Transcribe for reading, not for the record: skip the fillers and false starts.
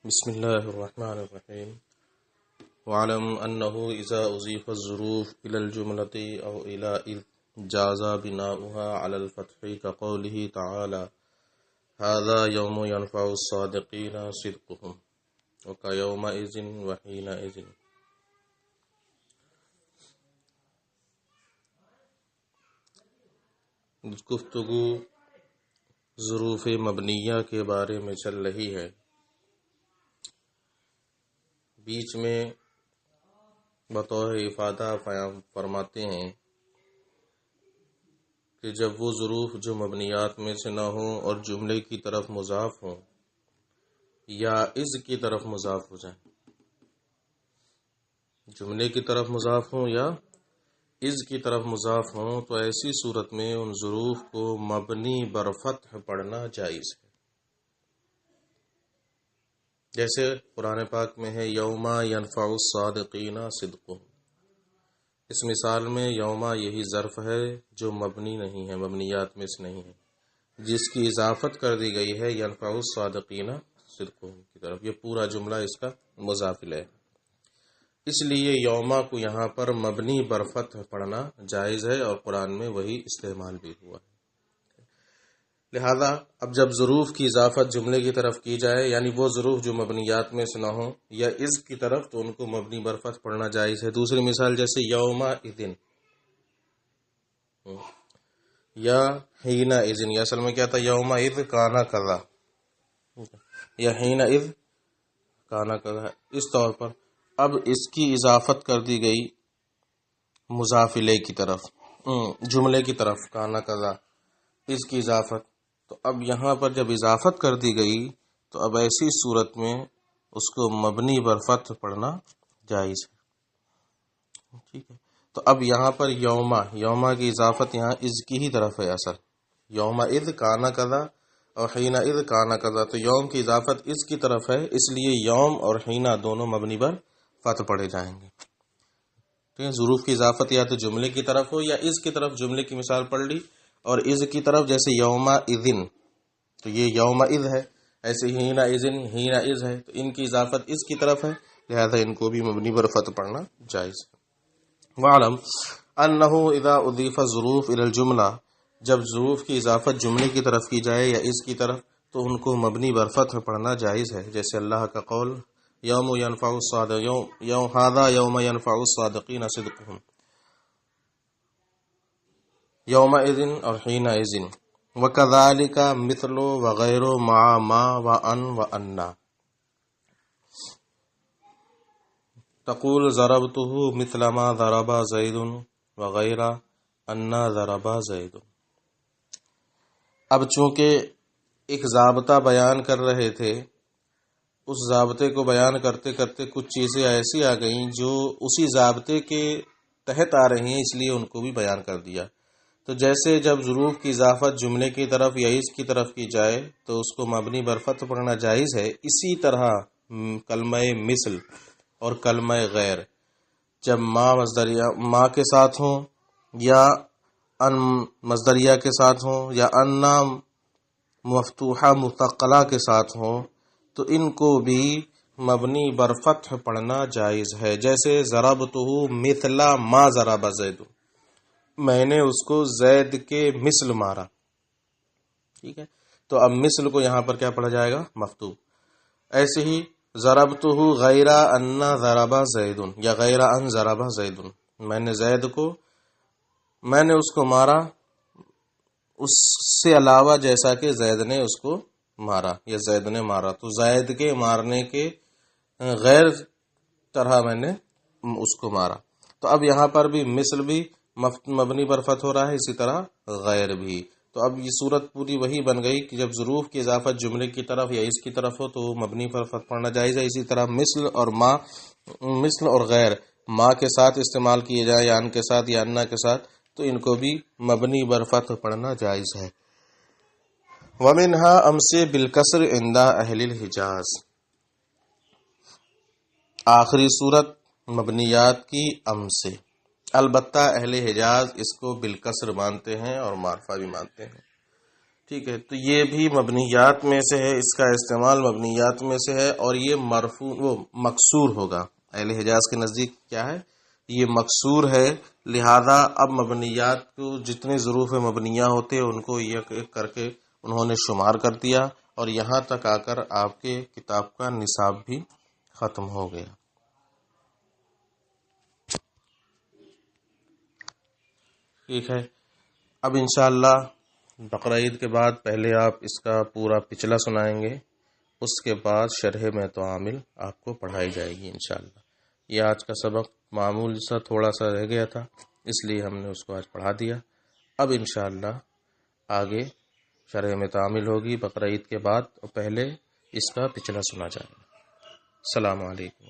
بسم الله الرحمن الرحيم. وعلم أنه إذا أضيف الظروف إلى الجملة أو إلى إذ جاز بناؤها على الفتح كقوله تعالى هذا يوم ينفع الصادقين صدقهم وكيومئذ وحينئذ. گفتگو ظروف مبنیہ کے بارے میں چل رہی ہے. بیچ میں بطور افادہ فرماتے ہیں کہ جب وہ ظروف جو مبنیات میں سے نہ ہوں اور جملے کی طرف مضاف ہوں یا از کی طرف مضاف ہو جائیں، جملے کی طرف مضاف ہوں یا از کی طرف مضاف ہوں، تو ایسی صورت میں ان ظروف کو مبنی بر فتح پڑھنا جائز ہے. جیسے قرآن پاک میں ہے یوما ینفع الصادقین صدقہم. اس مثال میں یوما یہی ظرف ہے جو مبنی نہیں ہے، مبنیات میں سے نہیں ہے، جس کی اضافت کر دی گئی ہے ینفع الصادقین صدقہم کی طرف. یہ پورا جملہ اس کا مضاف ہے، اس لیے یوما کو یہاں پر مبنی بر فتح پڑھنا جائز ہے اور قرآن میں وہی استعمال بھی ہوا ہے. لہذا اب جب ظروف کی اضافت جملے کی طرف کی جائے، یعنی وہ ظروف جو مبنیات میں سے نہ ہوں یا از کی طرف، تو ان کو مبنی بر فتح پڑھنا جائز ہے. دوسری مثال جیسے یوما اذن یا حینا اذن، یا اصل میں کیا تھا، یوما اذ کانا کذا یا حینا اذ کانا کذا. اس طور پر اب اس کی اضافت کر دی گئی مضاف الیہ کی طرف، جملے کی طرف، کانا کذا، اس کی اضافت. تو اب یہاں پر جب اضافت کر دی گئی تو اب ایسی صورت میں اس کو مبنی بر فتح پڑھنا جائز ہے. ٹھیک ہے، تو اب یہاں پر یوما کی اضافت یہاں از کی ہی طرف ہے اصل. یوما اذ کانا کذا اور حینا اذ کانا کذا، تو یوم کی اضافت اس کی طرف ہے، اس لیے یوم اور حینا دونوں مبنی بر فتح پڑھے جائیں گے. ٹھیک ہے، ظروف کی اضافت یا تو جملے کی طرف ہو یا از کی طرف. جملے کی مثال پڑھ لی، اور از کی طرف جیسے یوما اذن، تو یہ یوما اذ ہے. ایسے حینا اذن، حینا اذ ہے، تو ان کی اضافت اس کی طرف ہے، لہذا ان کو بھی مبنی بر فتح پڑھنا جائز ہے. وعلم انہ اذا اضیف الظروف الی الجملہ، جب ظروف کی اضافت جملے کی طرف کی جائے یا اس کی طرف، تو ان کو مبنی بر فتح پڑھنا جائز ہے. جیسے اللہ کا قول یوم ینفع الصادقین ھذا یوم ینفع الصادقین صدقہم، یومئذ اور حینئذ. وکذالک مثل وغیر مع ما وان وانا. تقول ضربتہ مثل ما ضرب زید وغیر انا ضرب زید. اب چونکہ ایک ضابطہ بیان کر رہے تھے، اس ضابطے کو بیان کرتے کرتے کچھ چیزیں ایسی آ گئیں جو اسی ضابطے کے تحت آ رہی ہیں، اس لیے ان کو بھی بیان کر دیا. تو جیسے جب ظروف کی اضافت جملے کی طرف یا اس کی طرف کی جائے تو اس کو مبنی بر فتح پڑھنا جائز ہے، اسی طرح کلمہ مثل اور کلمہ غیر جب ما کے ساتھ ہوں یا ان مصدریہ کے ساتھ ہوں یا انا مفتوحہ مثقلہ کے ساتھ ہوں، تو ان کو بھی مبنی بر فتح پڑھنا جائز ہے. جیسے ضربتہ مثل ما ضرب زید، میں نے اس کو زید کے مثل مارا. ٹھیک ہے، تو اب مثل کو یہاں پر کیا پڑھا جائے گا، مفتوح. ایسے ہی ضربتہ غیر ان ضرب زید یا غیر ان ضرب زید، میں نے اس کو مارا اس سے علاوہ جیسا کہ زید نے اس کو مارا یا زید نے مارا. تو زید کے مارنے کے غیر طرح میں نے اس کو مارا. تو اب یہاں پر بھی مثل بھی مبنی بر فتح ہو رہا ہے، اسی طرح غیر بھی. تو اب یہ صورت پوری وہی بن گئی کہ جب ظروف کی اضافت جملے کی طرف یا اس کی طرف ہو تو مبنی پر فتح پڑھنا جائز ہے. اسی طرح مثل اور غیر ما کے ساتھ استعمال کیے جائے یا ان کے ساتھ یا انا کے ساتھ، تو ان کو بھی مبنی بر فتح پڑھنا جائز ہے. ومنها امس بالکسر عند اہل الحجاز. آخری صورت مبنیات کی ام سے، البتہ اہل حجاز اس کو بالکسر مانتے ہیں اور معرفہ بھی مانتے ہیں. ٹھیک ہے، تو یہ بھی مبنیات میں سے ہے، اس کا استعمال مبنیات میں سے ہے، اور یہ مرفوع وہ مکسور ہوگا۔ اہل حجاز کے نزدیک کیا ہے؟ یہ مکسور ہے، لہذا اب مبنیات کو جتنے ظروف مبنیہ ہوتے ہیں ان کو یک ایک کر کے انہوں نے شمار کر دیا، اور یہاں تک آ کر آپ کے کتاب کا نصاب بھی ختم ہو گیا۔ ٹھیک ہے، اب انشاءاللہ بقرہ عید کے بعد پہلے آپ اس کا پورا پچھلا سنائیں گے، اس کے بعد شرح میں تو عامل آپ کو پڑھائی جائے گی انشاءاللہ۔ یہ آج کا سبق معمول سا تھوڑا سا رہ گیا تھا، اس لیے ہم نے اس کو آج پڑھا دیا۔ اب انشاءاللہ آگے شرح میں تعامل ہوگی بقرہ عید کے بعد، اور پہلے اس کا پچھلا سنا جائے گا۔ السلام علیکم۔